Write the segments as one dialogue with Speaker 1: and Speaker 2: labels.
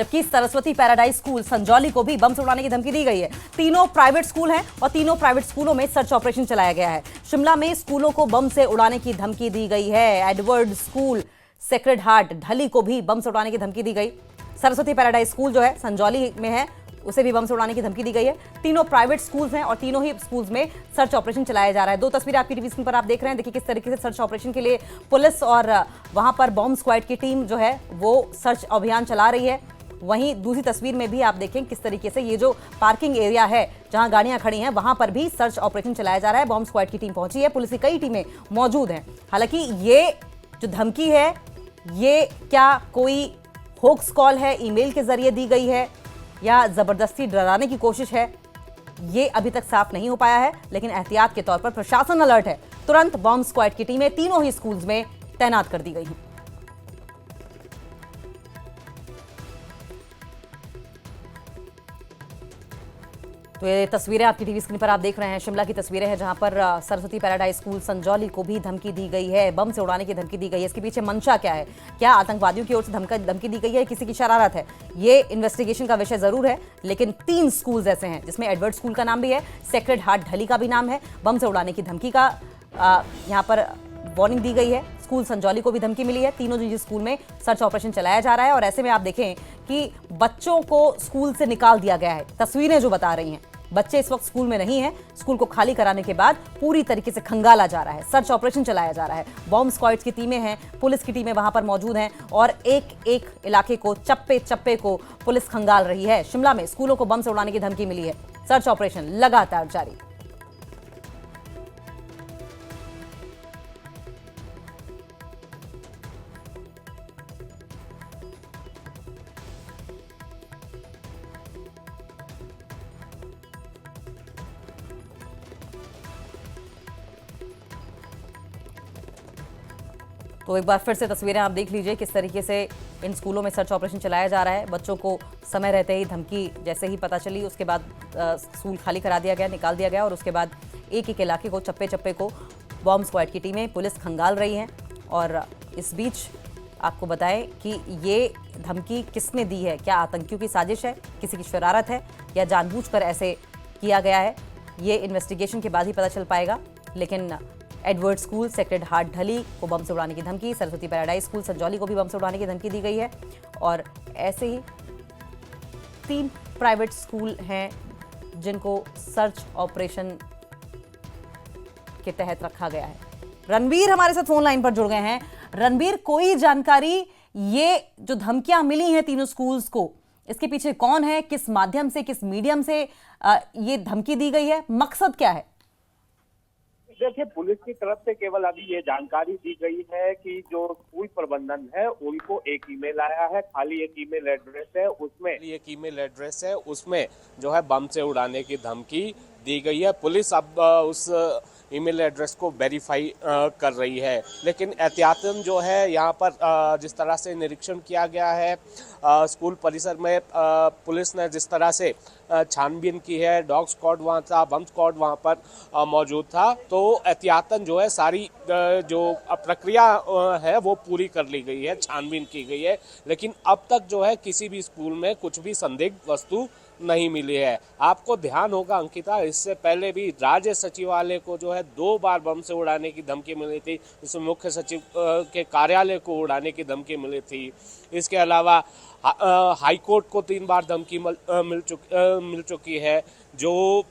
Speaker 1: जबकि Saraswati paradise school Sanjauli को भी बम से उड़ाने की धमकी दी गई है। तीनों प्राइवेट स्कूल हैं और तीनों प्राइवेट स्कूलों में सर्च ऑपरेशन चलाया गया है। शिमला में स्कूलों को बम से उड़ाने की धमकी दी गई है। एडवर्ड स्कूल, सेक्रेड हार्ट, ढली को भी बम से उड़ाने की धमकी दी गई। सरस्वती पैराडाइज स्कूल जो है संजौली में है, उसे भी बम से उड़ाने की धमकी दी गई है। तीनों प्राइवेट स्कूल्स हैं और तीनों ही स्कूल्स में सर्च ऑपरेशन चलाया जा रहा है। दो तस्वीरें आपकी टीवी स्क्रीन पर आप देख रहे हैं। देखिए किस तरीके से सर्च ऑपरेशन के लिए पुलिस और वहां पर बॉम्ब स्क्वाड की टीम जो है वो सर्च अभियान चला रही है। वहीं दूसरी तस्वीर में भी आप देखें किस तरीके से ये जो पार्किंग एरिया है जहां गाड़ियां खड़ी हैं वहां पर भी सर्च ऑपरेशन चलाया जा रहा है। बॉम्ब स्क्वाड की टीम पहुंची है, पुलिस की कई टीमें मौजूद हैं। हालांकि ये जो धमकी है ये क्या कोई होक्स कॉल है, ईमेल के जरिए दी गई है या जबरदस्ती डराने की कोशिश है, ये अभी तक साफ नहीं हो पाया है। लेकिन एहतियात के तौर पर प्रशासन अलर्ट है। तुरंत बॉम्ब स्क्वाड की टीमें तीनों ही स्कूल्स में तैनात कर दी गई हैं। तो ये तस्वीरें आपकी टीवी स्क्रीन पर आप देख रहे हैं, शिमला की तस्वीरें हैं जहां पर सरस्वती पैराडाइज स्कूल संजौली को भी धमकी दी गई है, बम से उड़ाने की धमकी दी गई है। इसके पीछे मंशा क्या है? क्या आतंकवादियों की ओर से धमकी दी गई है, किसी की शरारत है? ये इन्वेस्टिगेशन का विषय जरूर है। लेकिन 3 स्कूल्स ऐसे हैं जिसमें एडवर्ड स्कूल का नाम भी है, सेक्रेड हार्ट ढली का भी नाम है। बम से उड़ाने की धमकी का यहाँ पर वार्निंग दी गई है। स्कूल संजौली को भी धमकी मिली है। तीनों निजी स्कूल में सर्च ऑपरेशन चलाया जा रहा है और ऐसे में आप देखें कि बच्चों को स्कूल से निकाल दिया गया है। तस्वीरें जो बता रही हैं, बच्चे इस वक्त स्कूल में नहीं हैं। स्कूल को खाली कराने के बाद पूरी तरीके से खंगाला जा रहा है, सर्च ऑपरेशन चलाया जा रहा है। बॉम्ब स्क्वाड्स की टीमें हैं, पुलिस की टीमें वहां पर मौजूद हैं और एक एक इलाके को, चप्पे चप्पे को पुलिस खंगाल रही है। शिमला में स्कूलों को बम से उड़ाने की धमकी मिली है। सर्च ऑपरेशन लगातार जारी। तो एक बार फिर से तस्वीरें आप देख लीजिए किस तरीके से इन स्कूलों में सर्च ऑपरेशन चलाया जा रहा है। बच्चों को समय रहते ही धमकी जैसे ही पता चली उसके बाद स्कूल खाली करा दिया गया, निकाल दिया गया और उसके बाद एक एक इलाके को, चप्पे चप्पे को बॉम्ब स्क्वाड की टीमें, पुलिस खंगाल रही हैं। और इस बीच आपको बताएं कि ये धमकी किसने दी है? क्या आतंकियों की साजिश है, किसी की शरारत है या जानबूझकर ऐसे किया गया है? ये इन्वेस्टिगेशन के बाद ही पता चल पाएगा। लेकिन एडवर्ड स्कूल, सेक्रेड हार्ट ढली को बम से उड़ाने की धमकी, सरस्वती पैराडाइज स्कूल संजौली को भी बम से उड़ाने की धमकी दी गई है। और ऐसे ही 3 प्राइवेट स्कूल हैं जिनको सर्च ऑपरेशन के तहत रखा गया है। रणबीर हमारे साथ फोन लाइन पर जुड़ गए हैं। रणबीर, कोई जानकारी, ये जो धमकियां मिली हैं तीनों स्कूल्स को, इसके पीछे कौन है, किस माध्यम से, किस मीडियम से ये धमकी दी गई है, मकसद क्या है?
Speaker 2: देखिए, पुलिस की तरफ से केवल अभी ये जानकारी दी गई है कि जो स्कूल प्रबंधन है उनको एक ईमेल आया है, खाली एक ईमेल एड्रेस है, उसमें जो है बम से उड़ाने की धमकी दी गई है। पुलिस अब उस ईमेल एड्रेस को वेरीफाई कर रही है। लेकिन एहतियातन जो है यहाँ पर जिस तरह से निरीक्षण किया गया है स्कूल परिसर में, पुलिस ने जिस तरह से छानबीन की है, डॉग स्क्वाड वहाँ था, बम स्क्वाड वहाँ पर मौजूद था, तो एहतियातन जो है सारी जो प्रक्रिया है वो पूरी कर ली गई है, छानबीन की गई है। लेकिन अब तक जो है किसी भी स्कूल में कुछ भी संदिग्ध वस्तु नहीं मिली है। आपको ध्यान होगा अंकिता, इससे पहले भी राज्य सचिवालय को जो है 2 बार बम से उड़ाने की धमकी मिली थी। इसमें मुख्य सचिव के कार्यालय को उड़ाने की धमकी मिली थी। इसके अलावा हाई कोर्ट को 3 बार धमकी मिल चुकी है। जो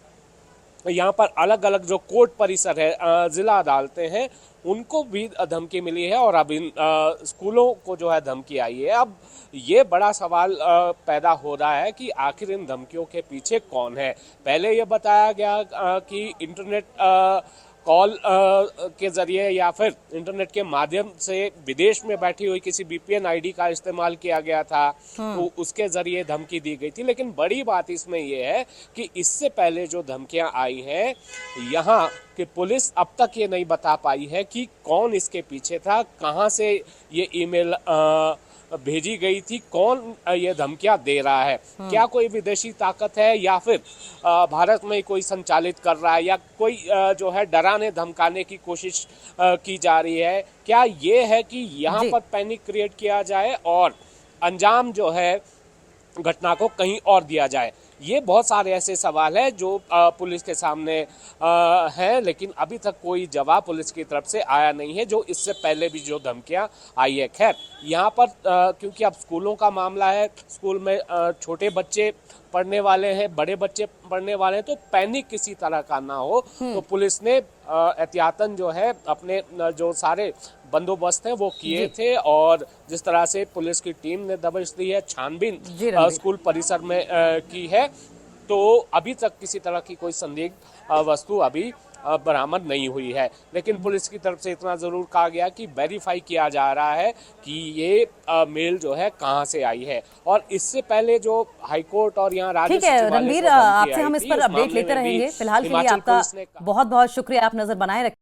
Speaker 2: यहाँ पर अलग अलग जो कोर्ट परिसर है, जिला अदालतें हैं, उनको भी धमकी मिली है और अब इन स्कूलों को जो है धमकी आई है। अब ये बड़ा सवाल पैदा हो रहा है कि आखिर इन धमकियों के पीछे कौन है। पहले ये बताया गया कि इंटरनेट कॉल के जरिए या फिर इंटरनेट के माध्यम से विदेश में बैठी हुई किसी VPN आईडी का इस्तेमाल किया गया था, तो उसके जरिए धमकी दी गई थी। लेकिन बड़ी बात इसमें यह है कि इससे पहले जो धमकियां आई हैं, यहाँ कि पुलिस अब तक ये नहीं बता पाई है कि कौन इसके पीछे था, कहाँ से ये ईमेल भेजी गई थी, कौन ये धमकियां दे रहा है। क्या कोई विदेशी ताकत है या फिर भारत में कोई संचालित कर रहा है, या कोई जो है डराने धमकाने की कोशिश की जा रही है? क्या ये है कि यहाँ पर पैनिक क्रिएट किया जाए और अंजाम जो है घटना को कहीं और दिया जाए। ये बहुत सारे ऐसे सवाल हैं जो पुलिस के सामने हैं, लेकिन अभी तक कोई जवाब पुलिस की तरफ से आया नहीं है, जो इससे पहले भी जो धमकियां आई है। खैर, यहाँ पर क्योंकि अब स्कूलों का मामला है, स्कूल में छोटे बच्चे पढ़ने वाले हैं, बड़े बच्चे पढ़ने वाले हैं, तो पैनिक किसी तरह का ना हो, तो पुलिस ने एहतियातन जो है अपने जो सारे बंदोबस्त हैं वो किए थे, और जिस तरह से पुलिस की टीम ने दबिश दी है, छानबीन स्कूल परिसर में की है, तो अभी तक किसी तरह की कोई संदिग्ध वस्तु अभी बरामद नहीं हुई है। लेकिन पुलिस की तरफ से इतना जरूर कहा गया कि वेरीफाई किया जा रहा है कि ये मेल जो है कहां से आई है। और इससे पहले जो हाईकोर्ट और यहाँ राज्य
Speaker 1: ठीक है रणवीर, आपसे हम इस पर अपडेट लेते रहेंगे। फिलहाल के लिए आपका बहुत बहुत शुक्रिया, आप नजर बनाए रखें।